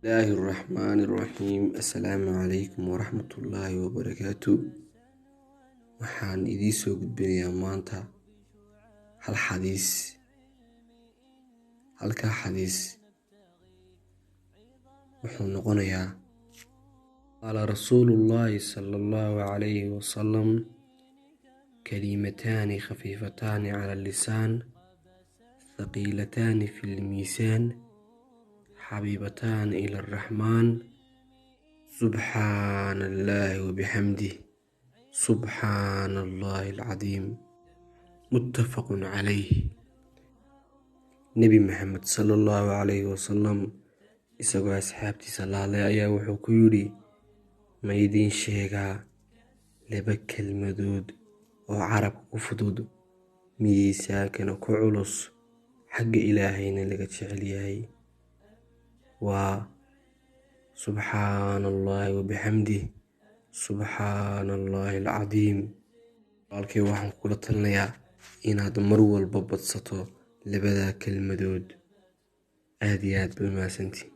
الله الرحمن الرحيم. السلام عليكم ورحمة الله وبركاته. waxaan idiin soo gudbinayaa maanta halka xadiis wuxuu noqonayaa qaala rasuulullaahi sallallahu alayhi wasallam kalimataani khafiifataani cala lisaan thaqiilataani fi lmiisaan xabiibataani ila arraxmaan subxaana allaahi wabixamdih subxaana allaahi alcadiim muttafaqun calayh. nebi maxamed sallallahu calayhi wasalam isagoo asxaabtiisa la hadlay ayaa wuxuu ku yidhi, ma idiin sheegaa 2 kelmadood oo carabka ku fudud, miisaankana ku culus, xagga ilaahayna laga jecel yahay? waa subxaana allaahi wabixamdih subxaana allaahi alcadiim. walaalkay waxaan kula talinayaa inaad mar walba badsato 2 kelmadood. aad iyo aad bay u mahadsantihiin.